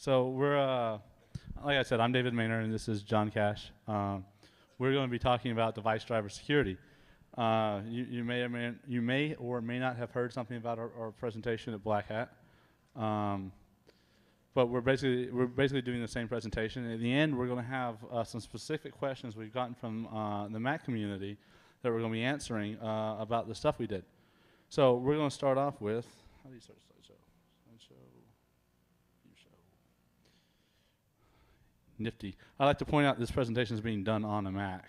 So like I said, I'm David Maynard, and this is John Cash. We're going to be talking about device driver security. You may or may not have heard something about our presentation at Black Hat, but we're basically doing the same presentation. At the end, we're going to have some specific questions we've gotten from the Mac community that we're going to be answering about the stuff we did. So we're going to start off with, how do you start a slideshow? View show. Nifty. I like to point out this presentation is being done on a Mac.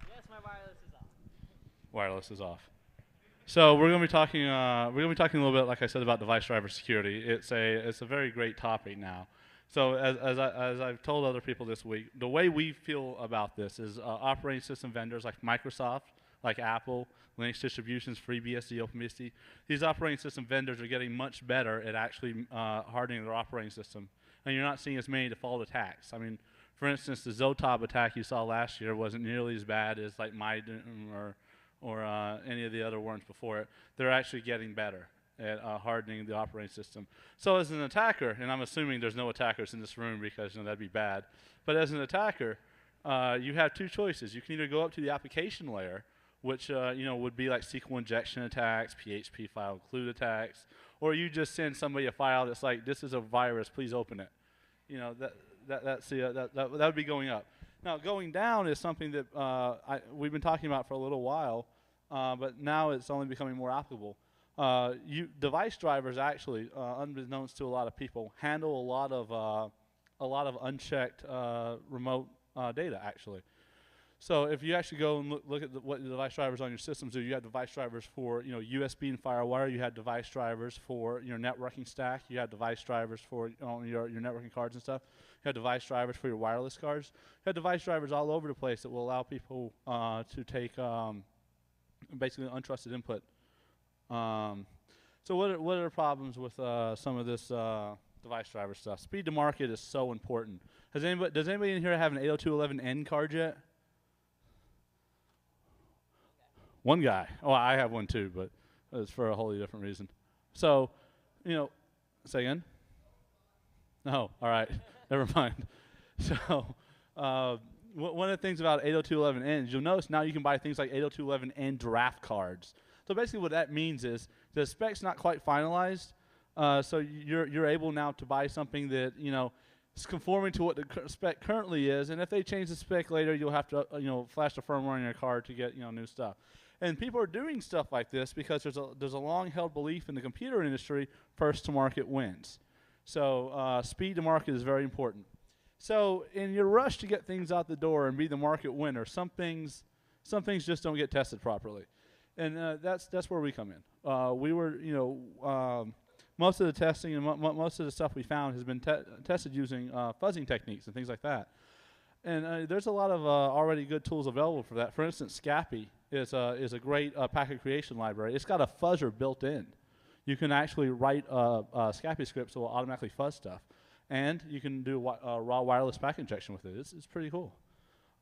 Yes, my wireless is off. Wireless is off. So we're going to be talking. We're going to be talking a little bit, like I said, about device driver security. It's a very great topic now. So as I've told other people this week, the way we feel about this is operating system vendors like Microsoft, like Apple, Linux distributions, FreeBSD, OpenBSD. These operating system vendors are getting much better at actually hardening their operating system, and you're not seeing as many default attacks. I mean, for instance, the Zotab attack you saw last year wasn't nearly as bad as like MyDoom or any of the other ones before it. They're actually getting better at hardening the operating system. So as an attacker, and I'm assuming there's no attackers in this room because that'd be bad, but as an attacker, you have two choices. You can either go up to the application layer, which would be like SQL injection attacks, PHP file include attacks, or you just send somebody a file that's like, this is a virus, please open it. That would be going up. Now, going down is something that we've been talking about for a little while, but now it's only becoming more applicable. Device drivers actually, unbeknownst to a lot of people, handle a lot of unchecked remote data actually. So if you actually go and look at what the device drivers on your systems do, you have device drivers for USB and FireWire. You have device drivers for your networking stack. You have device drivers for your networking cards and stuff. You have device drivers for your wireless cards. You have device drivers all over the place that will allow people to take basically untrusted input. So what are the problems with some of this device driver stuff? Speed to market is so important. Does anybody in here have an 802.11n card yet? One guy. Oh, I have one too, but it's for a wholly different reason. So, say again? No, all right, never mind. So, one of the things about 802.11n is you'll notice now you can buy things like 802.11n draft cards. So basically what that means is the spec's not quite finalized, so you're able now to buy something that, is conforming to what the spec currently is, and if they change the spec later, you'll have to, flash the firmware on your card to get, new stuff. And people are doing stuff like this because there's a long-held belief in the computer industry, first to market wins. So speed to market is very important. So in your rush to get things out the door and be the market winner, some things just don't get tested properly. And that's where we come in. We were, most of the testing and most of the stuff we found has been tested using fuzzing techniques and things like that. And there's a lot of already good tools available for that. For instance, Scapy is a great packet creation library. It's got a fuzzer built in. You can actually write Scapy scripts that will automatically fuzz stuff. And you can do raw wireless packet injection with it. It's pretty cool.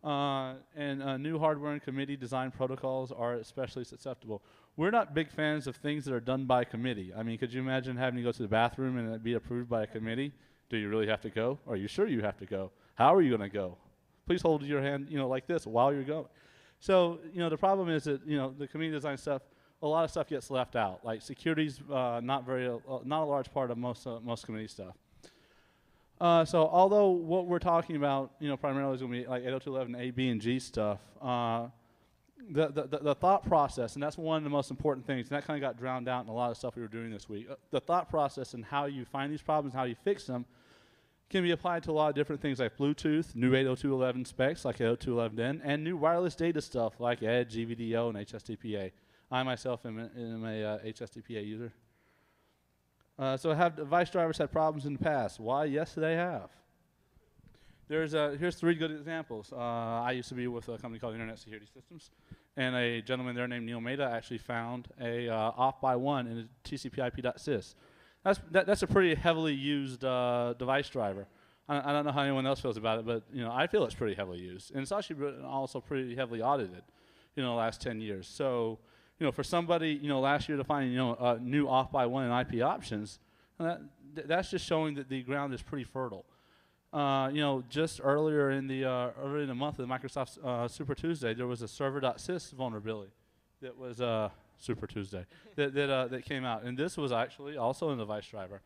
And new hardware and committee design protocols are especially susceptible. We're not big fans of things that are done by committee. I mean, could you imagine having to go to the bathroom and it be approved by a committee? Do you really have to go? Are you sure you have to go? How are you going to go? Please hold your hand, like this while you're going. So, the problem is that, the committee design stuff, a lot of stuff gets left out. Like security's not a large part of most committee stuff. So although what we're talking about, primarily is going to be like 802.11a, b, and g stuff, the thought process, and that's one of the most important things, and that kind of got drowned out in a lot of stuff we were doing this week. The thought process and how you find these problems, how you fix them, can be applied to a lot of different things like Bluetooth, new 802.11 specs like 802.11n, and new wireless data stuff like Edge, GVDO, and HSDPA. I myself am a HSDPA user. So have device drivers had problems in the past? Why, yes, they have. Here's 3 good examples. I used to be with a company called Internet Security Systems, and a gentleman there named Neil Maida actually found a off by 1 in a TCP/IP.sys. That's a pretty heavily used device driver. I don't know how anyone else feels about it, but I feel it's pretty heavily used, and it's actually also pretty heavily audited in the last 10 years. So for somebody, last year to find, new off by one in IP options, that's just showing that the ground is pretty fertile. Just earlier in the month of the Microsoft Super Tuesday, there was a server.sys vulnerability that was Super Tuesday that came out, and this was actually also in the device driver.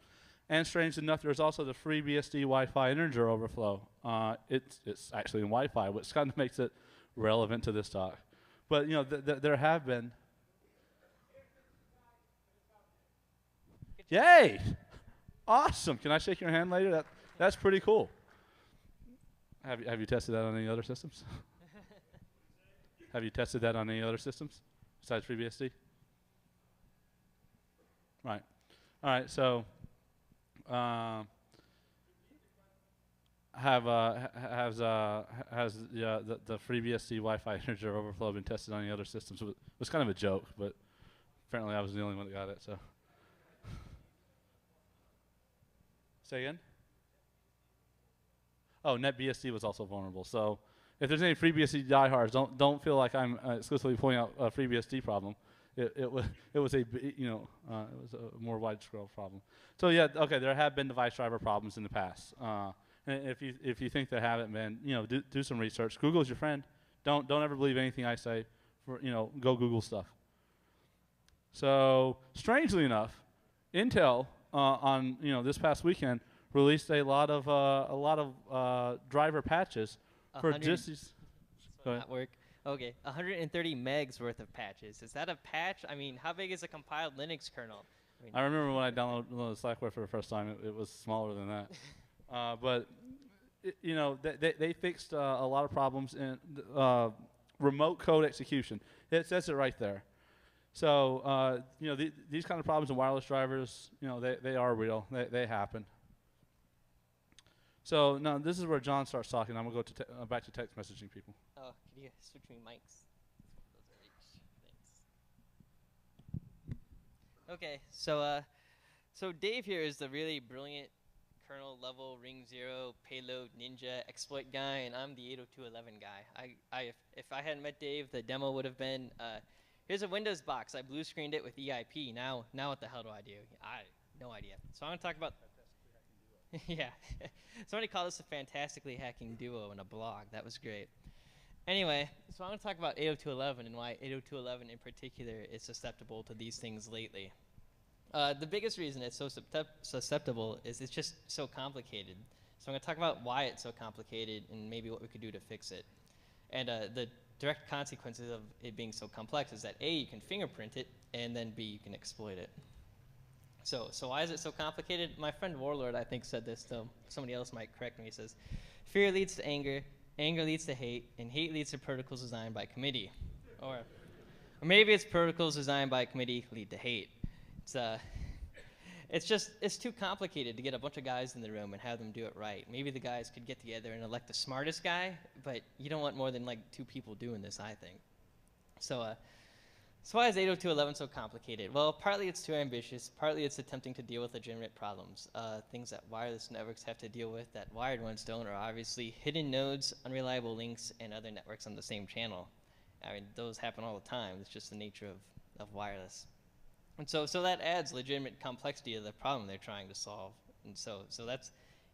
And strange enough, there's also the FreeBSD Wi-Fi integer overflow. It's actually in Wi-Fi, which kind of makes it relevant to this talk. But there have been. Yay! Awesome. Can I shake your hand later? That's pretty cool. Have you tested that on any other systems? Have you tested that on any other systems besides FreeBSD? Right. All right. So, has the FreeBSD Wi-Fi integer overflow been tested on any other systems? It was kind of a joke, but apparently I was the only one that got it. So, say again. Oh, NetBSD was also vulnerable. So, if there's any FreeBSD diehards, don't feel like I'm exclusively pointing out a FreeBSD problem. It was a more widespread problem. So yeah, okay, there have been device driver problems in the past. And if you think they haven't been, do some research. Google's your friend. Don't ever believe anything I say. Go Google stuff. So strangely enough, Intel on this past weekend released a lot of driver patches for just these. Not work. Okay, 130 megs worth of patches. Is that a patch? I mean, how big is a compiled Linux kernel? I remember when I downloaded Slackware for the first time, it was smaller than that. But they fixed a lot of problems in remote code execution. It says it right there. So these kind of problems in wireless drivers, they are real. They happen. So now this is where John starts talking. I'm gonna go back to text messaging people. Oh, could you switch me mics? Thanks. Okay, so Dave here is the really brilliant kernel level ring 0 payload ninja exploit guy, and I'm the 802.11 guy. If I hadn't met Dave, the demo would have been here's a Windows box. I blue screened it with EIP. Now what the hell do I do? No idea. So I'm gonna talk about. Yeah. Somebody called us a fantastically hacking duo in a blog. That was great. Anyway, so I'm going to talk about 802.11 and why 802.11 in particular is susceptible to these things lately. The biggest reason it's so susceptible is it's just so complicated. So I'm going to talk about why it's so complicated and maybe what we could do to fix it. And the direct consequences of it being so complex is that A, you can fingerprint it, and then B, you can exploit it. So why is it so complicated? My friend Warlord, I think, said this, though somebody else might correct me. He says, fear leads to anger, anger leads to hate, and hate leads to protocols designed by committee. Or maybe it's protocols designed by committee lead to hate. It's too complicated to get a bunch of guys in the room and have them do it right. Maybe the guys could get together and elect the smartest guy, but you don't want more than like 2 people doing this, I think. So why is 802.11 so complicated? Well, partly it's too ambitious, partly it's attempting to deal with legitimate problems. Things that wireless networks have to deal with that wired ones don't are obviously hidden nodes, unreliable links, and other networks on the same channel. I mean, those happen all the time. It's just the nature of wireless. And so that adds legitimate complexity to the problem they're trying to solve. And so that's,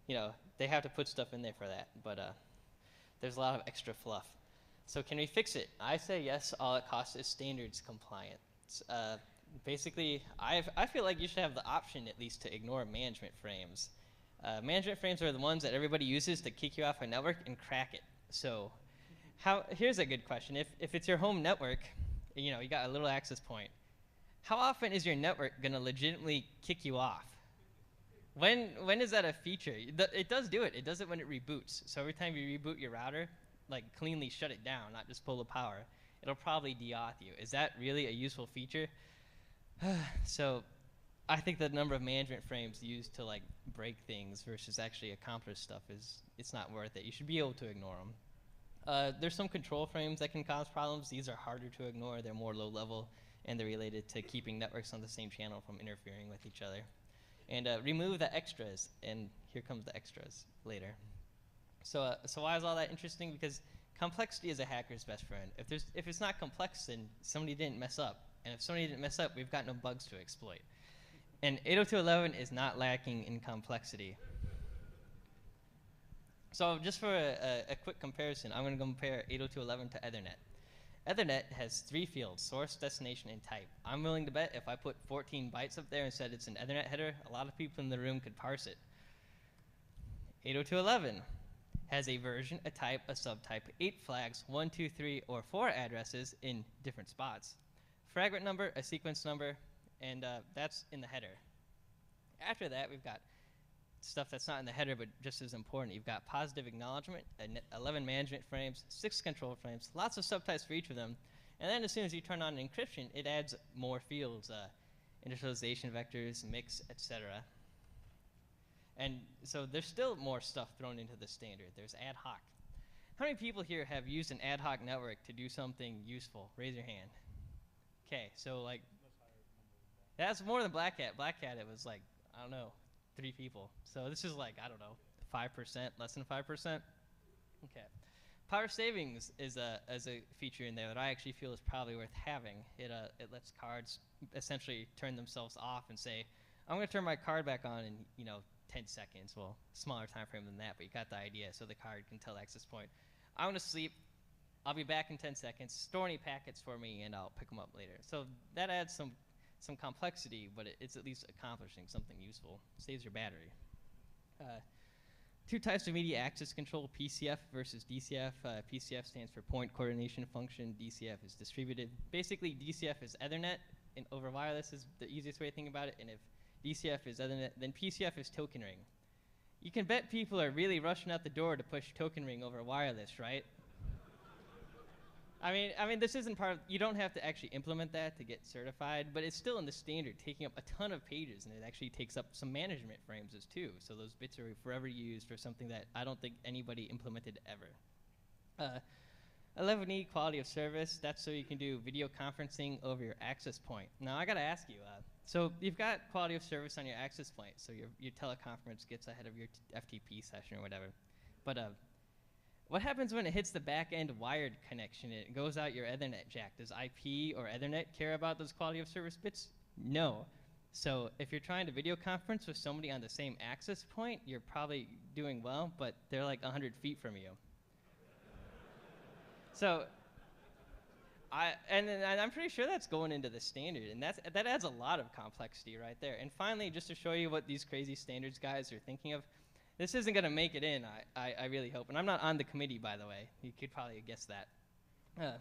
they have to put stuff in there for that. But there's a lot of extra fluff. So can we fix it? I say yes. All it costs is standards compliance. Basically, I feel like you should have the option at least to ignore management frames. Management frames are the ones that everybody uses to kick you off a network and crack it. So here's a good question. If it's your home network, you got a little access point, how often is your network going to legitimately kick you off? When is that a feature? It does do it. It does it when it reboots. So every time you reboot your router, like cleanly shut it down, not just pull the power, it'll probably de-auth you. Is that really a useful feature? So I think the number of management frames used to like break things versus actually accomplish stuff it's not worth it. You should be able to ignore them. There's some control frames that can cause problems. These are harder to ignore. They're more low level, and they're related to keeping networks on the same channel from interfering with each other. And remove the extras, and here comes the extras later. So why is all that interesting? Because complexity is a hacker's best friend. If it's not complex, then somebody didn't mess up. And if Sony didn't mess up, we've got no bugs to exploit. And 802.11 is not lacking in complexity. So just for a quick comparison, I'm going to compare 802.11 to Ethernet. Ethernet has 3 fields, source, destination, and type. I'm willing to bet if I put 14 bytes up there and said it's an Ethernet header, a lot of people in the room could parse it. 802.11 has a version, a type, a subtype, 8 flags, 1, 2, 3, or 4 addresses in different spots. Fragment number, a sequence number, and that's in the header. After that, we've got stuff that's not in the header but just as important. You've got positive acknowledgement, 11 management frames, 6 control frames, lots of subtypes for each of them. And then as soon as you turn on encryption, it adds more fields, initialization vectors, mix, etc. And so there's still more stuff thrown into the standard. There's ad hoc. How many people here have used an ad hoc network to do something useful? Raise your hand. Okay, so like, that's more than Black Hat. Black Hat, it was like, I don't know, 3 people. So this is like, I don't know, 5%, less than 5%. Okay. Power savings is a feature in there that I actually feel is probably worth having. It lets cards essentially turn themselves off and say, I'm going to turn my card back on in, 10 seconds. Well, smaller time frame than that, but you got the idea. So the card can tell the access point, I want to sleep. I'll be back in 10 seconds. Store any packets for me, and I'll pick them up later. So that adds some complexity, but it's at least accomplishing something useful. Saves your battery. 2 types of media access control, PCF versus DCF. PCF stands for point coordination function. DCF is distributed. Basically, DCF is Ethernet, and over wireless is the easiest way to think about it. And if DCF is Ethernet, then PCF is token ring. You can bet people are really rushing out the door to push token ring over wireless, right? I mean, this isn't part of, you don't have to actually implement that to get certified, but it's still in the standard, taking up a ton of pages, and it actually takes up some management frames as too. So those bits are forever used for something that I don't think anybody implemented ever. 11E, quality of service, that's so you can do video conferencing over your access point. Now I gotta ask you, so you've got quality of service on your access point, so your teleconference gets ahead of your FTP session or whatever. But what happens when it hits the back-end wired connection? It goes out your Ethernet jack. Does IP or Ethernet care about those quality of service bits? No. So if you're trying to video conference with somebody on the same access point, you're probably doing well, but they're like 100 feet from you. So I'm pretty sure that's going into the standard, and that adds a lot of complexity right there. And finally, just to show you what these crazy standards guys are thinking of, this isn't going to make it in, I really hope. And I'm not on the committee, by the way. You could probably guess that.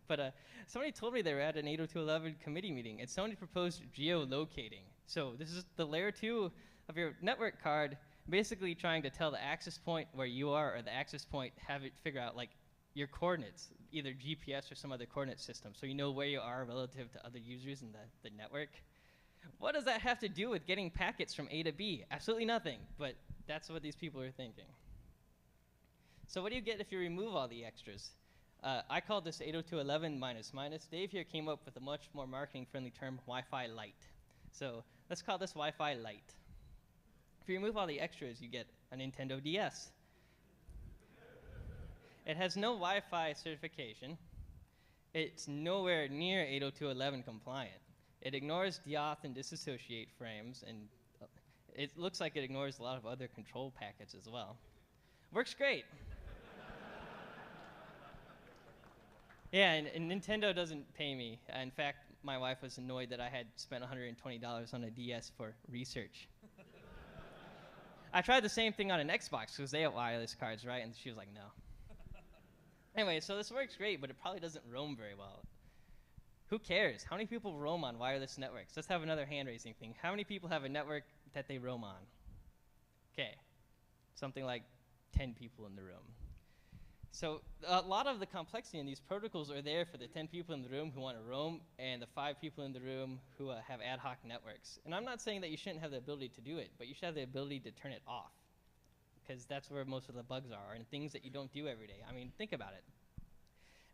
But somebody told me they were at an 802.11 committee meeting, and somebody proposed geolocating. So this is the layer 2 of your network card, basically trying to tell the access point where you are, or the access point, have it figure out like your coordinates, either GPS or some other coordinate system, so you know where you are relative to other users in the network. What does that have to do with getting packets from A to B? Absolutely nothing, but that's what these people are thinking. So what do you get if you remove all the extras? I called this 802.11 minus minus. Dave here came up with a much more marketing-friendly term, Wi-Fi Lite. So let's call this Wi-Fi Lite. If you remove all the extras, you get a Nintendo DS. It has no Wi-Fi certification. It's nowhere near 802.11 compliant. It ignores deauth and disassociate frames, and it looks like it ignores a lot of other control packets as well. Works great. Yeah, and Nintendo doesn't pay me. In fact, my wife was annoyed that I had spent $120 on a DS for research. I tried the same thing on an Xbox because they have wireless cards, right? And she was like, no. Anyway, so this works great, but it probably doesn't roam very well. Who cares? How many people roam on wireless networks? Let's have another hand-raising thing. How many people have a network that they roam on? Okay, something like 10 people in the room. So a lot of the complexity in these protocols are there for the 10 people in the room who want to roam and the 5 people in the room who have ad hoc networks. And I'm not saying that you shouldn't have the ability to do it, but you should have the ability to turn it off, because that's where most of the bugs are, and things that you don't do every day. I mean, think about it.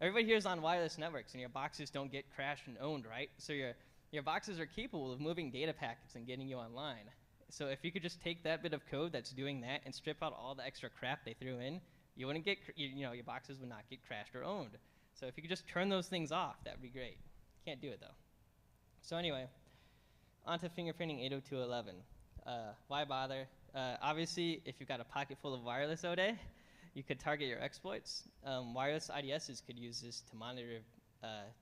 Everybody here is on wireless networks, and your boxes don't get crashed and owned, right? So your boxes are capable of moving data packets and getting you online. So if you could just take that bit of code that's doing that and strip out all the extra crap they threw in, you wouldn't get, your boxes would not get crashed or owned. So if you could just turn those things off, that would be great. Can't do it though. So anyway, on to fingerprinting 802.11. Why bother? Obviously, if you've got a pocket full of wireless ODay, you could target your exploits. Wireless IDSs could use this to monitor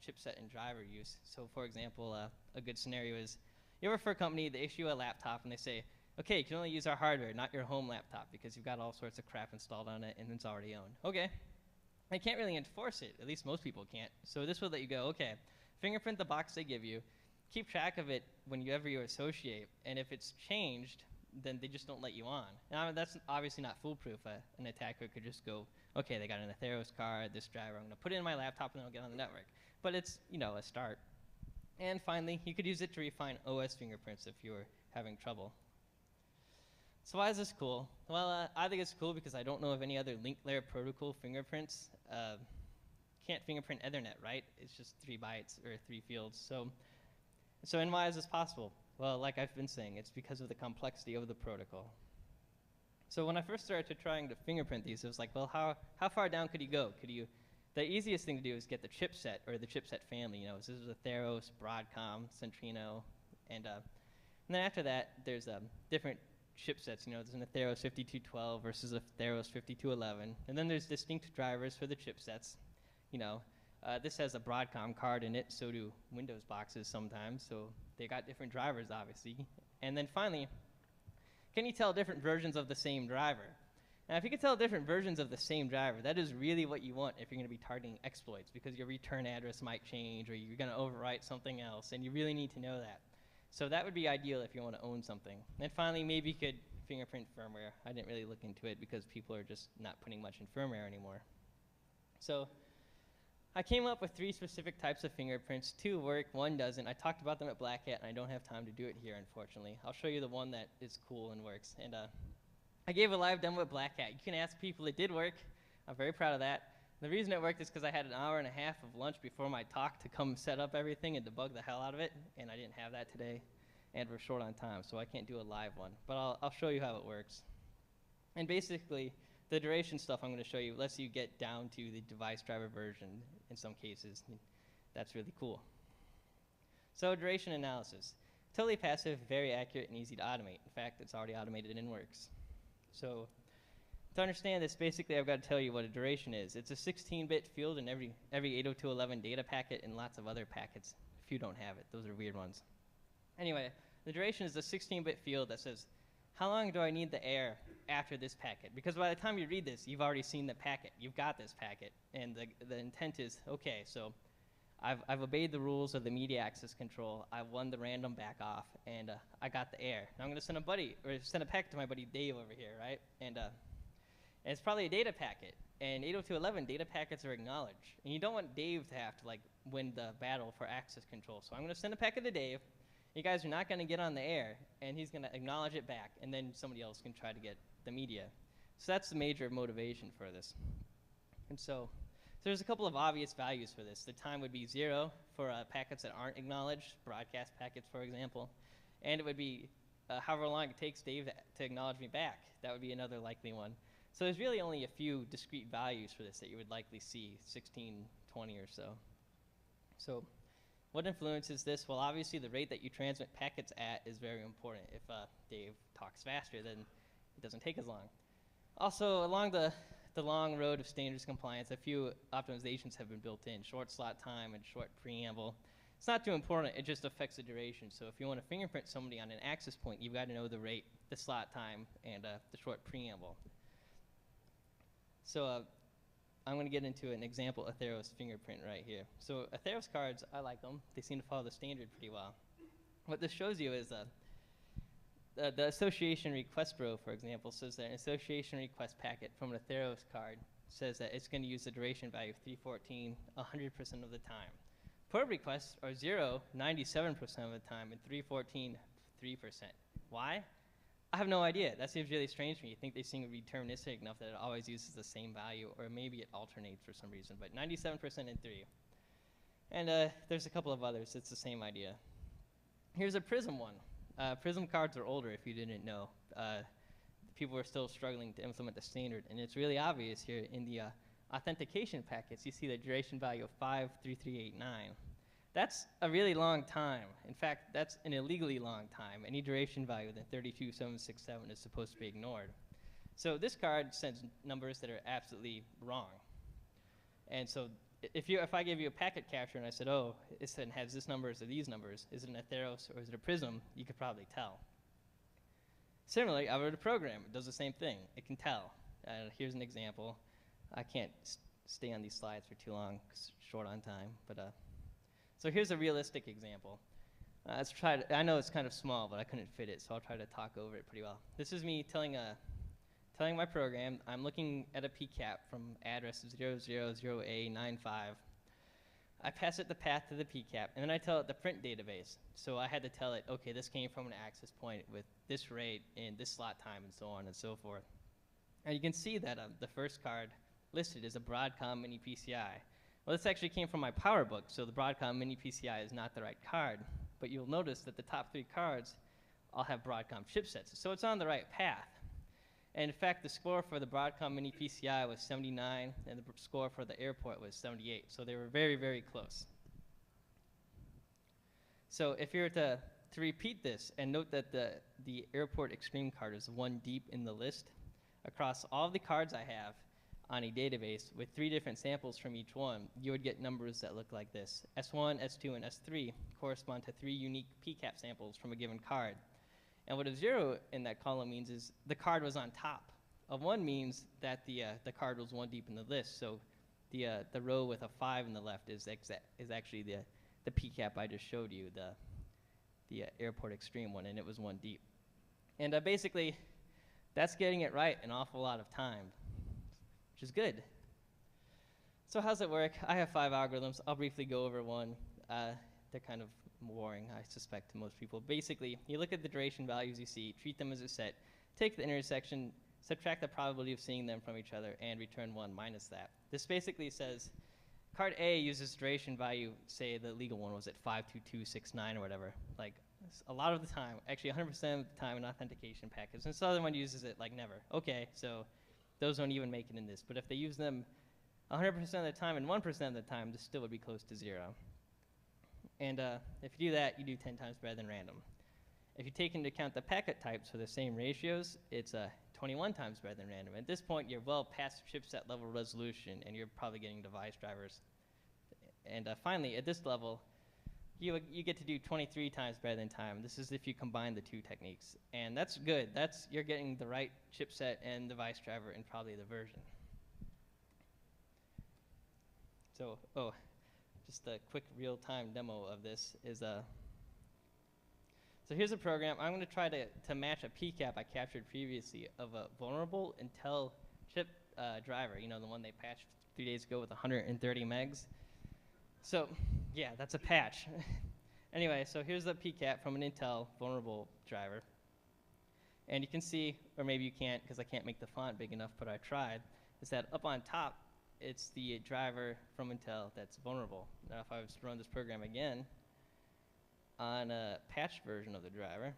chipset and driver use. So for example, a good scenario is you work for a company, they issue a laptop and they say, okay, you can only use our hardware, not your home laptop, because you've got all sorts of crap installed on it and it's already owned. Okay. I can't really enforce it, at least most people can't. So this will let you go, okay, fingerprint the box they give you, keep track of it whenever you associate, and if it's changed, then they just don't let you on. Now, that's obviously not foolproof. An attacker could just go, okay, they got an Atheros card, this driver, I'm gonna put it in my laptop and I'll get on the network. But it's, a start. And finally, you could use it to refine OS fingerprints if you were having trouble. So why is this cool? Well, I think it's cool because I don't know of any other link layer protocol fingerprints. Can't fingerprint Ethernet, right? It's just 3 bytes or 3 fields. So and why is this possible? Well, like I've been saying, it's because of the complexity of the protocol. So when I first started trying to fingerprint these, it was like, well, how far down could you go? The easiest thing to do is get the chipset or the chipset family. So this is Atheros, Broadcom, Centrino, and then after that, there's different chipsets. There's an Atheros 5212 versus a Atheros 5211, and then there's distinct drivers for the chipsets. This has a Broadcom card in it, so do Windows boxes sometimes, so they got different drivers, obviously. And then finally, can you tell different versions of the same driver? Now, if you can tell different versions of the same driver, that is really what you want if you're going to be targeting exploits, because your return address might change, or you're going to overwrite something else, and you really need to know that. So that would be ideal if you want to own something. And finally, maybe you could fingerprint firmware. I didn't really look into it because people are just not putting much in firmware anymore. So I came up with 3 specific types of fingerprints. 2 work, 1 doesn't. I talked about them at Black Hat, and I don't have time to do it here, unfortunately. I'll show you the one that is cool and works. And I gave a live demo at Black Hat. You can ask people, it did work. I'm very proud of that. The reason it worked is because I had an hour and a half of lunch before my talk to come set up everything and debug the hell out of it, and I didn't have that today, and we're short on time, so I can't do a live one. But I'll show you how it works. And basically, the duration stuff I'm going to show you lets you get down to the device driver version in some cases. That's really cool. So duration analysis. Totally passive, very accurate, and easy to automate. In fact, it's already automated and works. So to understand this, basically I've got to tell you what a duration is. It's a 16-bit field in every 802.11 data packet and lots of other packets if you don't have it. Those are weird ones. Anyway, the duration is a 16-bit field that says, how long do I need the air after this packet? Because by the time you read this, you've already seen the packet. You've got this packet. And the intent is, okay, so I've obeyed the rules of the media access control. I won the random back off, and I got the air. Now I'm going to send a packet to my buddy Dave over here, right? And it's probably a data packet. And 802.11 data packets are acknowledged. And you don't want Dave to have to win the battle for access control. So I'm going to send a packet to Dave. You guys are not going to get on the air, and he's going to acknowledge it back, and then somebody else can try to get the media. So that's the major motivation for this. And so there's a couple of obvious values for this. The time would be 0 for packets that aren't acknowledged, broadcast packets, for example. And it would be however long it takes Dave to acknowledge me back. That would be another likely one. So there's really only a few discrete values for this that you would likely see, 16, 20 or so. So what influences this? Well, obviously the rate that you transmit packets at is very important. If Dave talks faster, then it doesn't take as long. Also, along the long road of standards compliance, a few optimizations have been built in, short slot time and short preamble. It's not too important, it just affects the duration. So if you want to fingerprint somebody on an access point, you've got to know the rate, the slot time, and the short preamble. So I'm going to get into an example Atheros fingerprint right here. So Atheros cards, I like them. They seem to follow the standard pretty well. What this shows you is the association request row, for example, says that an association request packet from an Atheros card says that it's going to use the duration value of 314 100% of the time. Probe requests are 0 97% of the time, and 314 3%. Why? I have no idea. That seems really strange to me. You think they seem to be deterministic enough that it always uses the same value, or maybe it alternates for some reason, but 97% and 3. And there's a couple of others. It's the same idea. Here's a Prism one. Prism cards are older, if you didn't know. People are still struggling to implement the standard, and it's really obvious here in the authentication packets. You see the duration value of 53389. That's a really long time. In fact, that's an illegally long time. Any duration value than 32,767 is supposed to be ignored. So this card sends numbers that are absolutely wrong. And so if I gave you a packet capture and I said, oh, it has this numbers or these numbers, is it an Atheros or is it a Prism, you could probably tell. Similarly, I wrote a program. It does the same thing. It can tell. Here's an example. I can't stay on these slides for too long, 'cause short on time. But so here's a realistic example. Let's try it. I know it's kind of small, but I couldn't fit it, so I'll try to talk over it pretty well. This is me telling my program, I'm looking at a PCAP from address 000A95. I pass it the path to the PCAP, and then I tell it the print database. So I had to tell it, okay, this came from an access point with this rate and this slot time and so on and so forth. And you can see that the first card listed is a Broadcom Mini PCI. Well, this actually came from my PowerBook, so the Broadcom Mini PCI is not the right card. But you'll notice that the top 3 cards all have Broadcom chipsets, so it's on the right path. And in fact, the score for the Broadcom Mini PCI was 79, and the score for the airport was 78. So they were very, very close. So if you were to repeat this, and note that the airport extreme card is 1 deep in the list, across all the cards I have on a database with 3 different samples from each one, you would get numbers that look like this. S1, S2, and S3 correspond to 3 unique PCAP samples from a given card. And what a 0 in that column means is the card was on top. A 1 means that the card was 1 deep in the list. So the row with a 5 in the left is actually the PCAP I just showed you, the airport extreme one, and it was 1 deep. And basically, that's getting it right an awful lot of time, which is good. So how's it work? I have 5 algorithms. I'll briefly go over one. They're kind of boring, I suspect, to most people. Basically, you look at the duration values you see, treat them as a set, take the intersection, subtract the probability of seeing them from each other, and return 1 minus that. This basically says card A uses duration value, say the legal one was at 52269 or whatever, like a lot of the time, actually 100% of the time in authentication package, and this other one uses it like never. Okay, so those don't even make it in this, but if they use them 100% of the time and 1% of the time, this still would be close to 0. And if you do that, you do 10 times better than random. If you take into account the packet types for the same ratios, it's 21 times better than random. At this point, you're well past chipset level resolution, and you're probably getting device drivers. And finally, at this level, you get to do 23 times better than time. This is if you combine the 2 techniques. And that's good. You're getting the right chipset and device driver in probably the version. So, just a quick real-time demo of this is so here's a program. I'm going to try to match a PCAP I captured previously of a vulnerable Intel chip driver, you know, the one they patched 3 days ago with 130 megs. So yeah, that's a patch. Anyway, so here's the PCAP from an Intel vulnerable driver. And you can see, or maybe you can't because I can't make the font big enough, but I tried, is that up on top, it's the driver from Intel that's vulnerable. Now if I was to run this program again on a patched version of the driver,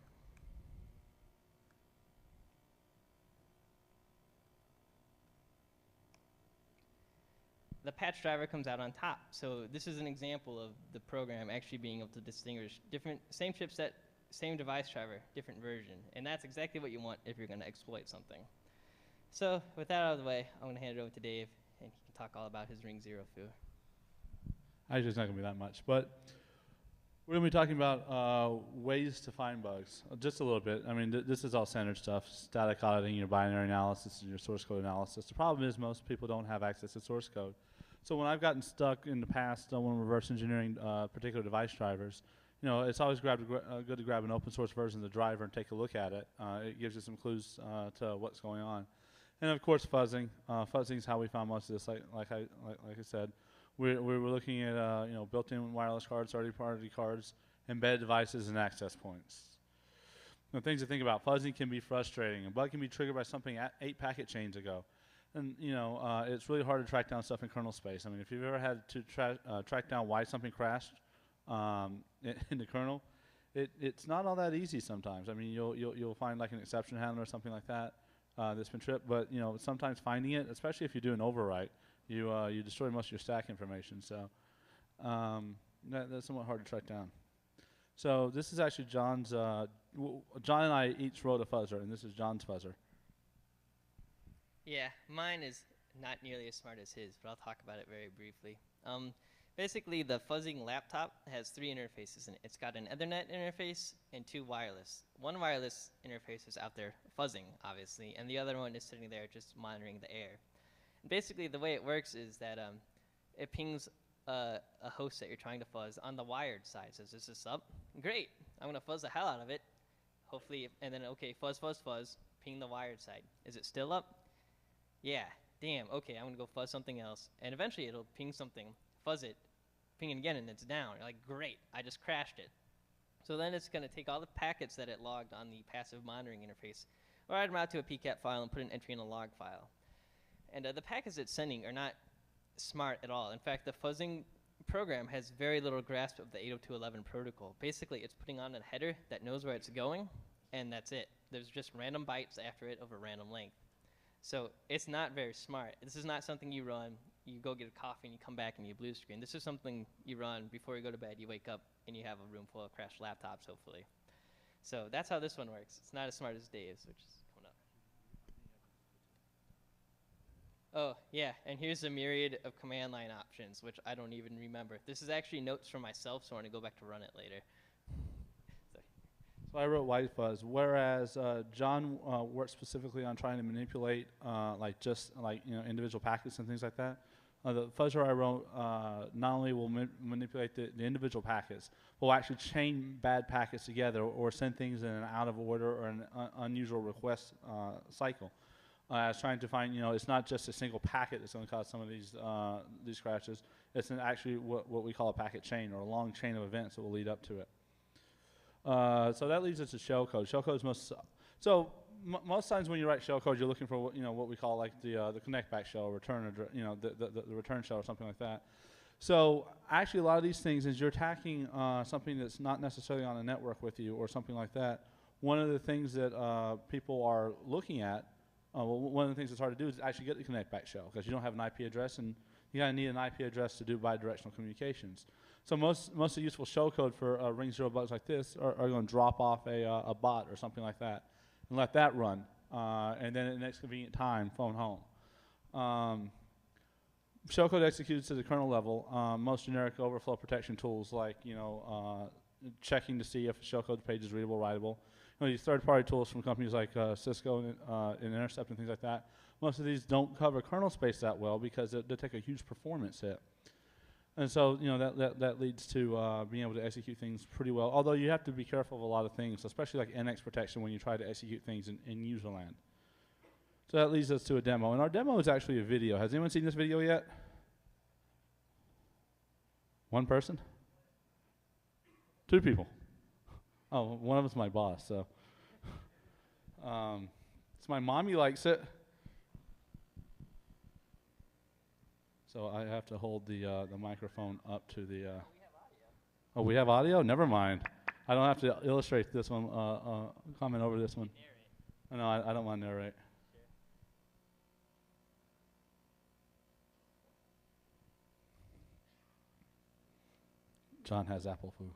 the patch driver comes out on top. So this is an example of the program actually being able to distinguish same chipset, same device driver, different version. And that's exactly what you want if you're going to exploit something. So with that out of the way, I'm going to hand it over to Dave, and he can talk all about his Ring Zero foo. Actually, it's not going to be that much, but we're going to be talking about ways to find bugs, just a little bit. I mean, this is all standard stuff, static auditing, your binary analysis, and your source code analysis. The problem is most people don't have access to source code. So when I've gotten stuck in the past when reverse engineering particular device drivers, you know, it's always good to grab an open source version of the driver and take a look at it. It gives you some clues to what's going on. And of course, fuzzing. Fuzzing is how we found most of this. Like I said, we were looking at you know, built-in wireless cards, third-party cards, embedded devices, and access points. Now, things to think about: fuzzing can be frustrating. A bug can be triggered by something 8 packet chains ago, and you know it's really hard to track down stuff in kernel space. I mean, if you've ever had to track down why something crashed in the kernel, it's not all that easy sometimes. I mean, you'll find like an exception handler or something like that that's been tripped, but you know, sometimes finding it, especially if you do an overwrite, you destroy most of your stack information. So That's somewhat hard to track down. So this is actually John's. John and I each wrote a fuzzer, and this is John's fuzzer. Yeah, mine is not nearly as smart as his, but I'll talk about it very briefly. Basically, the fuzzing laptop has 3 interfaces in it. It's got an Ethernet interface and 2 wireless. One wireless interface is out there fuzzing, obviously, and the other one is sitting there just monitoring the air. And basically, the way it works is that it pings a host that you're trying to fuzz on the wired side. Says, is this up? Great. I'm going to fuzz the hell out of it. Hopefully, and then, okay, fuzz, fuzz, fuzz, ping the wired side. Is it still up? Yeah. Damn. Okay, I'm going to go fuzz something else. And eventually, it'll ping something, fuzz it, ping it again, and it's down. You're like, great, I just crashed it. So then it's going to take all the packets that it logged on the passive monitoring interface, write them out to a PCAP file, and put an entry in a log file. And the packets it's sending are not smart at all. In fact, the fuzzing program has very little grasp of the 802.11 protocol. Basically, it's putting on a header that knows where it's going, and that's it. There's just random bytes after it of a random length. So it's not very smart. This is not something you run. You go get a coffee and you come back and you blue screen. This is something you run before you go to bed. You wake up and you have a room full of crashed laptops, hopefully. So that's how this one works. It's not as smart as Dave's, which is coming up. Oh, yeah, and here's a myriad of command line options, which I don't even remember. This is actually notes from myself, so I'm going to go back to run it later. So I wrote white fuzz, whereas John worked specifically on trying to manipulate individual packets and things like that. The fuzzer I wrote not only will manipulate the individual packets, but will actually chain bad packets together or send things in an out of order or an unusual request cycle. I was trying to find, it's not just a single packet that's going to cause some of these crashes. It's actually what we call a packet chain, or a long chain of events that will lead up to it. So that leads us to shellcode. Shellcode is most times when you write shellcode, you're looking for what we call like the connect back shell, return the return shell or something like that. So actually, a lot of these things, as you're attacking something that's not necessarily on a network with you or something like that, one of the things that people are looking at, one of the things that's hard to do is actually get the connect back shell, because you don't have an IP address, and you gotta need an IP address to do bidirectional communications. So most of the useful shellcode for ring 0 bugs like this are going to drop off a bot or something like that and let that run, and then at the next convenient time, phone home. Shellcode executes at the kernel level. Most generic overflow protection tools, like checking to see if a shellcode page is readable, writable. These third-party tools from companies like Cisco and Intercept and things like that. Most of these don't cover kernel space that well because they take a huge performance hit. And so, that leads to being able to execute things pretty well. Although you have to be careful of a lot of things, especially like NX protection when you try to execute things in user land. So that leads us to a demo. And our demo is actually a video. Has anyone seen this video yet? One person? 2 people. Oh, one of us is my boss, so. It's my mommy likes it. So I have to hold the microphone up to the. We have audio. Oh, we have audio? Never mind. I don't have to illustrate this one. Comment over this one. Narrate. No, I don't want to narrate. Sure. John has apple flu.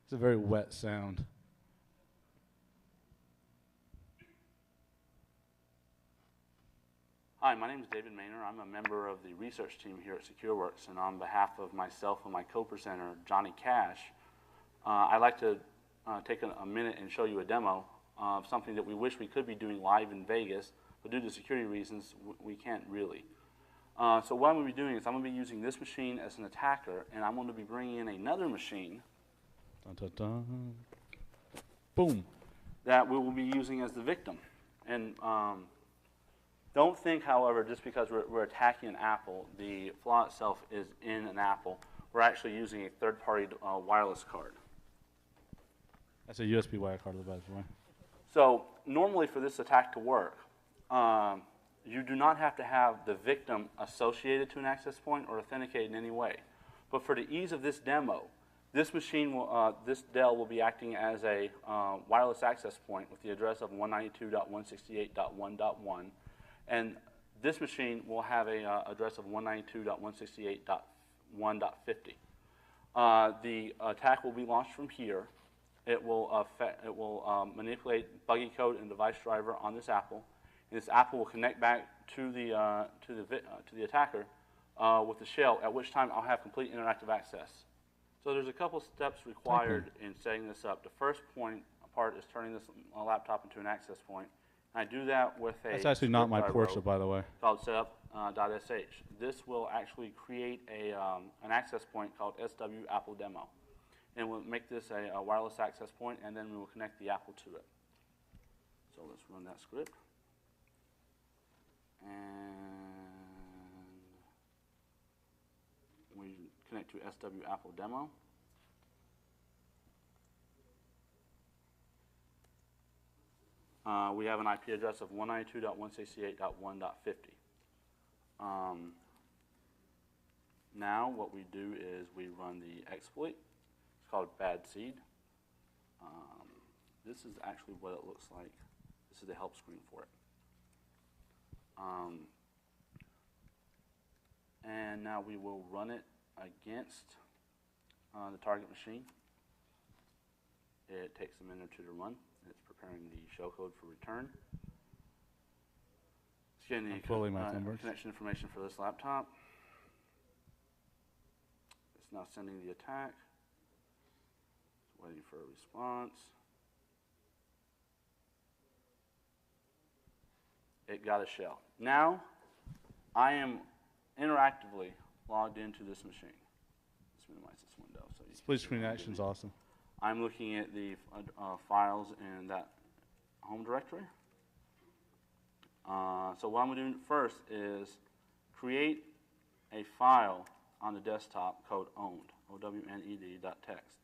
It's a very wet sound. Hi, my name is David Maynor. I'm a member of the research team here at SecureWorks, and on behalf of myself and my co-presenter, Johnny Cash, I'd like to take a minute and show you a demo of something that we wish we could be doing live in Vegas, but due to security reasons, we can't really. So what I'm going to be doing is I'm going to be using this machine as an attacker, and I'm going to be bringing in another machine, dun, dun, dun, boom, that we will be using as the victim. And don't think, however, just because we're attacking an Apple, the flaw itself is in an Apple. We're actually using a third-party wireless card. That's a USB wire card, by the way. So normally for this attack to work, you do not have to have the victim associated to an access point or authenticated in any way. But for the ease of this demo, this machine, this Dell will be acting as a wireless access point with the address of 192.168.1.1. And this machine will have a address of 192.168.1.50. The attack will be launched from here. It will manipulate buggy code and device driver on this apple. And this apple will connect back to the attacker with the shell, at which time I'll have complete interactive access. So there's a couple steps required in setting this up. The first part is turning this laptop into an access point. And I do that with a That's actually not my script I Porsche, wrote by the way. called setup.sh. This will actually create an access point called SW Apple Demo. And we'll make this a wireless access point, and then we will connect the Apple to it. So let's run that script. And we connect to SW Apple Demo. We have an IP address of 192.168.1.50. Now what we do is we run the exploit. It's called Bad Seed. This is actually what it looks like. This is the help screen for it. And now we will run it against the target machine. It takes a minute or two to run. It's preparing the shellcode for return. It's getting the connection information for this laptop. It's now sending the attack. It's waiting for a response. It got a shell. Now, I am interactively logged into this machine. Let's minimize this window. So Split screen action is awesome. I'm looking at the files in that home directory. So what I'm going to do first is create a file on the desktop called owned, O-W-N-E-D.txt.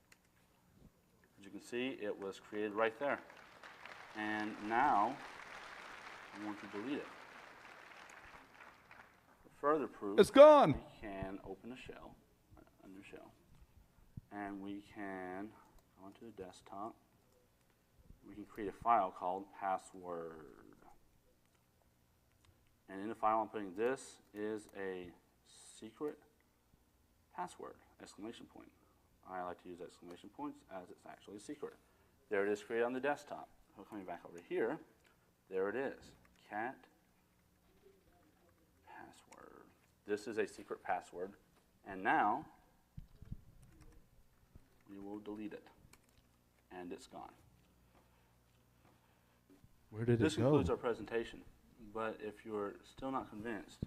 As you can see, it was created right there. And now, I want to delete it. For further proof, it's gone. We can open a shell, a new shell, and we can go onto the desktop. We can create a file called password. And in the file I'm putting this is a secret password, exclamation point. I like to use exclamation points as it's actually a secret. There it is created on the desktop. So coming back over here, there it is, cat password. This is a secret password. And now, we will delete it. And it's gone. Where did it go? This concludes our presentation. But if you're still not convinced,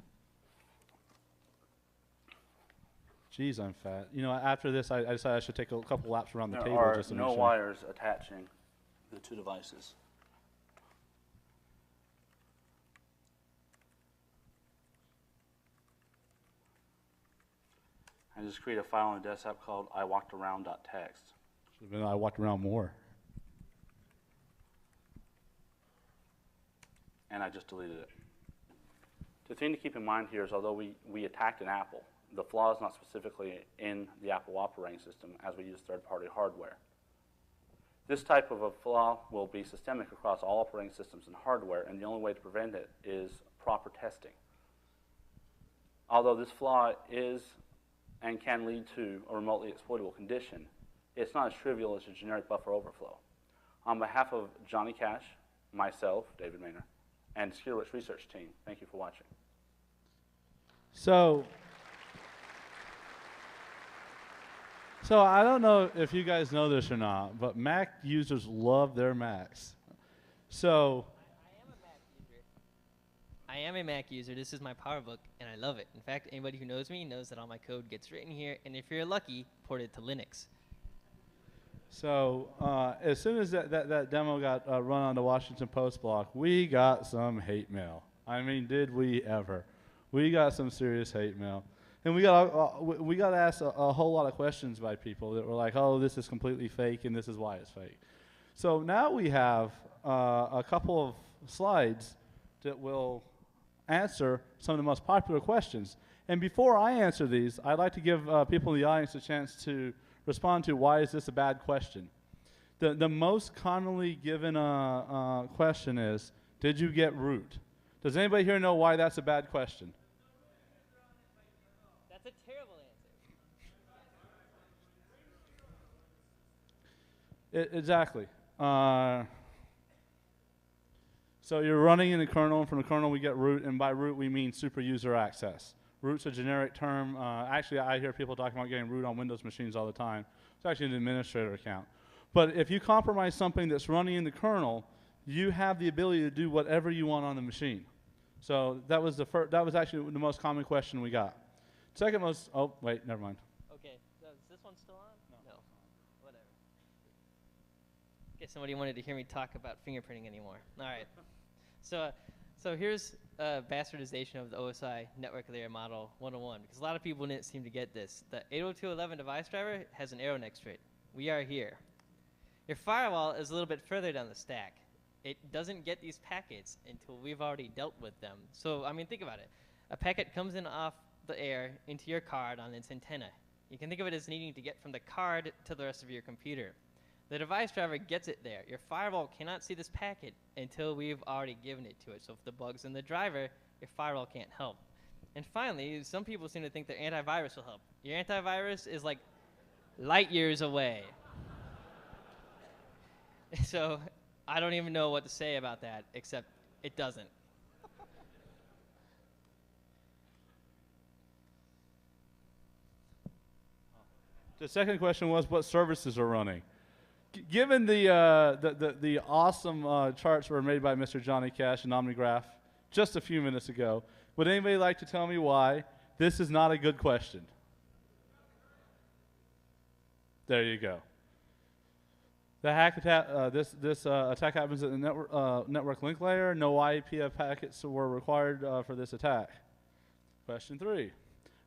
Geez, I'm fat. You know, after this, I decided I should take a couple laps around the there table are just to no make sure. wires attaching the two devices. I just create a file on the desktop called iwalkedaround.txt. Should have been I walked around more. And I just deleted it. The thing to keep in mind here is although we attacked an Apple, the flaw is not specifically in the Apple operating system as we use third-party hardware. This type of a flaw will be systemic across all operating systems and hardware, and the only way to prevent it is proper testing. Although this flaw is and can lead to a remotely exploitable condition, it's not as trivial as a generic buffer overflow. On behalf of Johnny Cash, myself, David Maynor, and SecureWorks research team, thank you for watching. So I don't know if you guys know this or not, but Mac users love their Macs. So I am a Mac user. This is my PowerBook, and I love it. In fact, anybody who knows me knows that all my code gets written here, and if you're lucky, ported to Linux. So as soon as that demo got run on the Washington Post blog, we got some hate mail. I mean, did we ever? We got some serious hate mail. And we got asked a whole lot of questions by people that were like, oh, this is completely fake, and this is why it's fake. So now we have a couple of slides that will answer some of the most popular questions. And before I answer these, I'd like to give people in the audience a chance to respond to why is this a bad question. The most commonly given question is, did you get root? Does anybody here know why that's a bad question? That's a terrible answer. Exactly. So you're running in the kernel, and from the kernel we get root, and by root we mean super user access. Root's a generic term. Actually, I hear people talking about getting root on Windows machines all the time. It's actually an administrator account. But if you compromise something that's running in the kernel, you have the ability to do whatever you want on the machine. So that was actually the most common question we got. Second most, oh, wait, never mind. Okay, is this one still on? No. Whatever. Guess somebody wanted to hear me talk about fingerprinting anymore. All right. So here's a bastardization of the OSI network layer model 101, because a lot of people didn't seem to get this. The 802.11 device driver has an arrow next to it. We are here. Your firewall is a little bit further down the stack. It doesn't get these packets until we've already dealt with them. So, I mean, think about it. A packet comes in off the air into your card on its antenna. You can think of it as needing to get from the card to the rest of your computer. The device driver gets it there. Your firewall cannot see this packet until we've already given it to it. So if the bug's in the driver, your firewall can't help. And finally, some people seem to think their antivirus will help. Your antivirus is like light years away. So I don't even know what to say about that, except it doesn't. The second question was what services are running. Given the awesome charts were made by Mr. Johnny Cash and OmniGraph just a few minutes ago, would anybody like to tell me why this is not a good question? There you go. The hack attack, this attack happens at the network link layer. No IP packets were required for this attack. Question 3.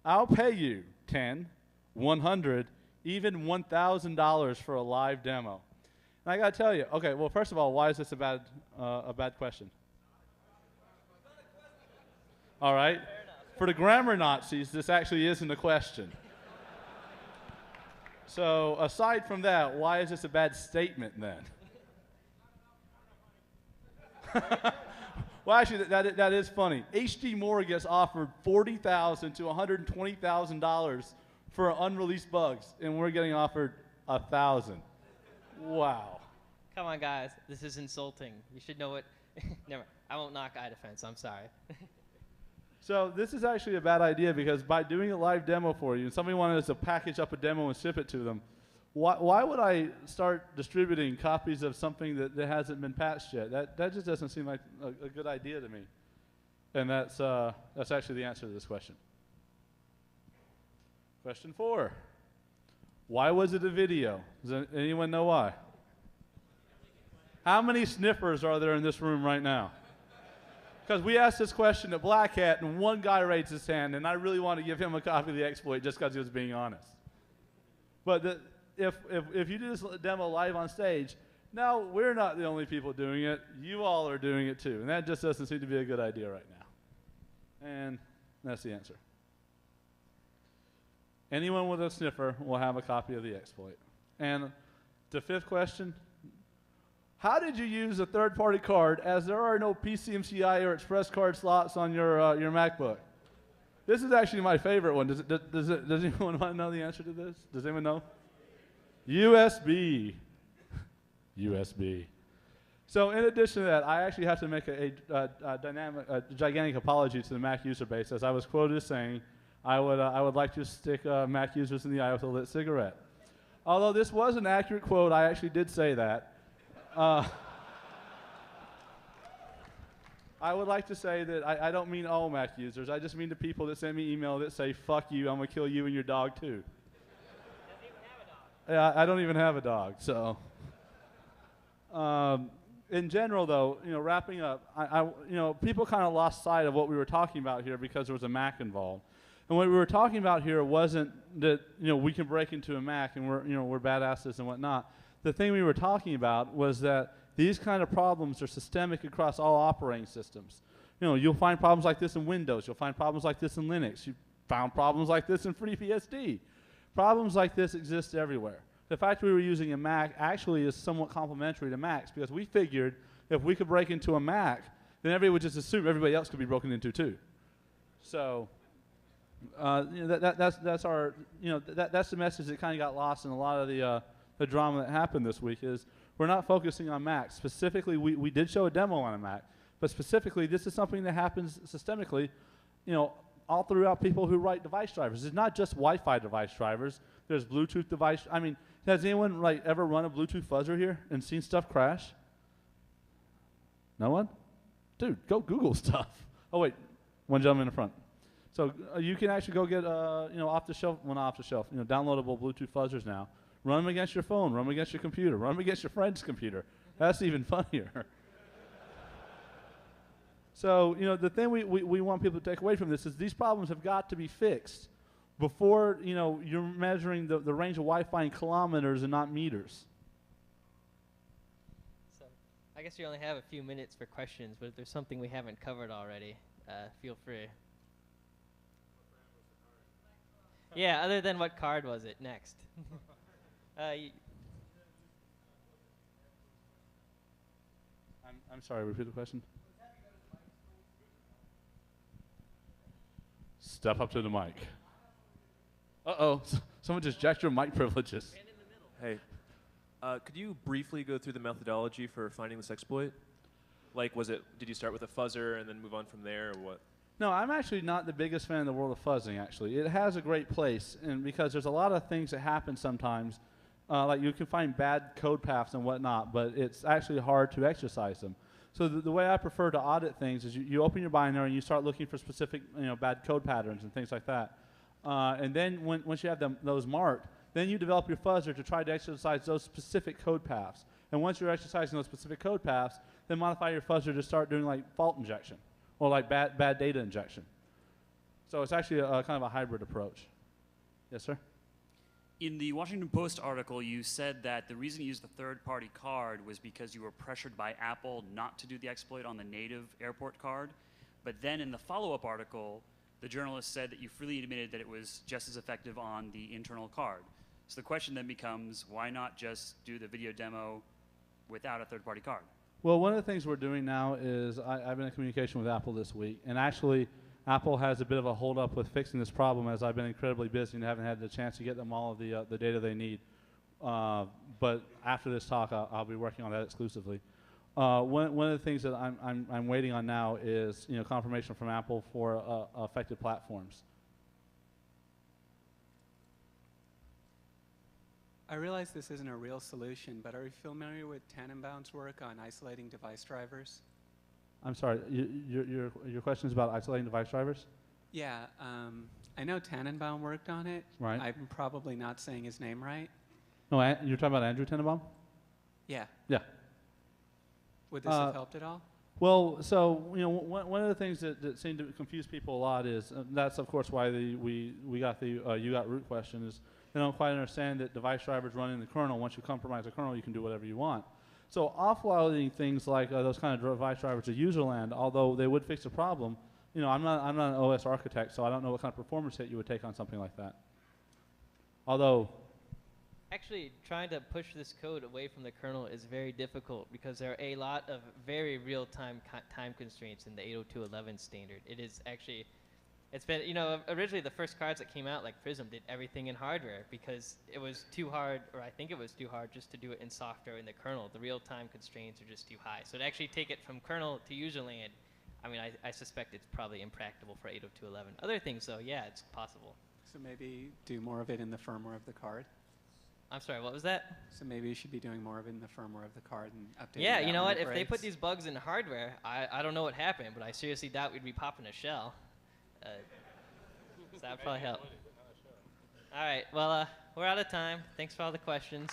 I'll pay you 10, 100, even $1,000 for a live demo. And I got to tell you, okay, well, first of all, why is this a bad question? All right. For the grammar Nazis, this actually isn't a question. So aside from that, why is this a bad statement then? Well, actually, that is funny. H.D. Moore gets offered $40,000 to $120,000 for unreleased bugs, and we're getting offered $1,000. Wow. Come on, guys. This is insulting. You should know it. Never. I won't knock iDefense. I'm sorry. So this is actually a bad idea because by doing a live demo for you, and somebody wanted us to package up a demo and ship it to them, why would I start distributing copies of something that hasn't been patched yet? That just doesn't seem like a good idea to me. And that's actually the answer to this question. Question 4. Why was it a video? Does anyone know why? How many sniffers are there in this room right now? Because we asked this question at Black Hat, and one guy raised his hand, and I really want to give him a copy of the exploit just because he was being honest. But if you do this demo live on stage, now we're not the only people doing it. You all are doing it too, and that just doesn't seem to be a good idea right now. And that's the answer. Anyone with a sniffer will have a copy of the exploit. And the 5th question, how did you use a third-party card as there are no PCMCI or Express card slots on your MacBook? This is actually my favorite one. Does anyone want to know the answer to this? Does anyone know? USB. USB. So in addition to that, I actually have to make a gigantic apology to the Mac user base. As I was quoted as saying, I would like to stick Mac users in the eye with a lit cigarette. Although this was an accurate quote, I actually did say that. I would like to say that I don't mean all Mac users. I just mean the people that send me email that say, fuck you, I'm going to kill you and your dog too. Doesn't even have a dog. Yeah, I don't even have a dog, so. In general, though, wrapping up, people kind of lost sight of what we were talking about here because there was a Mac involved. And what we were talking about here wasn't that, we can break into a Mac and we're badasses and whatnot. The thing we were talking about was that these kind of problems are systemic across all operating systems. You'll find problems like this in Windows. You'll find problems like this in Linux. You found problems like this in FreeBSD. Problems like this exist everywhere. The fact we were using a Mac actually is somewhat complementary to Macs because we figured if we could break into a Mac, then everybody would just assume everybody else could be broken into too. So, that's our, that's the message that kind of got lost in a lot of the drama that happened this week. Is we're not focusing on Macs specifically. We did show a demo on a Mac, but specifically, this is something that happens systemically, all throughout people who write device drivers. It's not just Wi-Fi device drivers. There's Bluetooth device. I mean, has anyone ever run a Bluetooth fuzzer here and seen stuff crash? No one? Dude, go Google stuff. Oh wait, one gentleman in the front. So you can actually go get off the shelf, well not off the shelf, downloadable Bluetooth fuzzers now. Run them against your phone, run them against your computer, run them against your friend's computer. That's even funnier. So, the thing we want people to take away from this is these problems have got to be fixed before, you're measuring the range of Wi-Fi in kilometers and not meters. So, I guess you only have a few minutes for questions, but if there's something we haven't covered already, feel free. Yeah, other than what card was it? Next. I'm sorry, repeat the question. Step up to the mic. Uh-oh, someone just jacked your mic privileges. Hey, could you briefly go through the methodology for finding this exploit? Like, did you start with a fuzzer and then move on from there, or what? No, I'm actually not the biggest fan of the world of fuzzing, actually. It has a great place, and because there's a lot of things that happen sometimes, like you can find bad code paths and whatnot, but it's actually hard to exercise them. So the way I prefer to audit things is you open your binary and you start looking for specific bad code patterns and things like that. And then once you have those marked, then you develop your fuzzer to try to exercise those specific code paths. And once you're exercising those specific code paths, then modify your fuzzer to start doing like fault injection or like bad data injection. So it's actually a kind of a hybrid approach. Yes, sir? In the Washington Post article, you said that the reason you used the third-party card was because you were pressured by Apple not to do the exploit on the native airport card. But then in the follow-up article, the journalist said that you freely admitted that it was just as effective on the internal card. So the question then becomes, why not just do the video demo without a third-party card? Well, one of the things we're doing now is I've been in communication with Apple this week, and actually Apple has a bit of a hold-up with fixing this problem as I've been incredibly busy and haven't had the chance to get them all of the data they need. But after this talk, I'll be working on that exclusively. One of the things that I'm waiting on now is confirmation from Apple for affected platforms. I realize this isn't a real solution, but are you familiar with Tannenbaum's work on isolating device drivers? I'm sorry, your question is about isolating device drivers? Yeah, I know Tannenbaum worked on it. Right. I'm probably not saying his name right. No, you're talking about Andrew Tannenbaum? Yeah. Yeah. Would this have helped at all? Well, so one of the things that seemed to confuse people a lot is that's of course why we got the you got root question is they don't quite understand that device drivers run in the kernel. Once you compromise the kernel, you can do whatever you want. So offloading things like those kind of device drivers to userland, although they would fix the problem, I'm not an OS architect, so I don't know what kind of performance hit you would take on something like that. Although, actually, trying to push this code away from the kernel is very difficult because there are a lot of very real-time time constraints in the 802.11 standard. It is actually, it's been, originally the first cards that came out, like Prism, did everything in hardware because it was too hard, or I think it was too hard just to do it in software in the kernel. The real-time constraints are just too high. So to actually take it from kernel to userland, I suspect it's probably impractical for 802.11. Other things, though, yeah, it's possible. So maybe do more of it in the firmware of the card? I'm sorry, what was that? So maybe you should be doing more of it in the firmwhere of the card and updating Yeah, that you know when what? it If they put breaks. these bugs in hardware, I don't know what happened, but I seriously doubt we'd be popping a shell. So that would probably help. All right, well, we're out of time. Thanks for all the questions.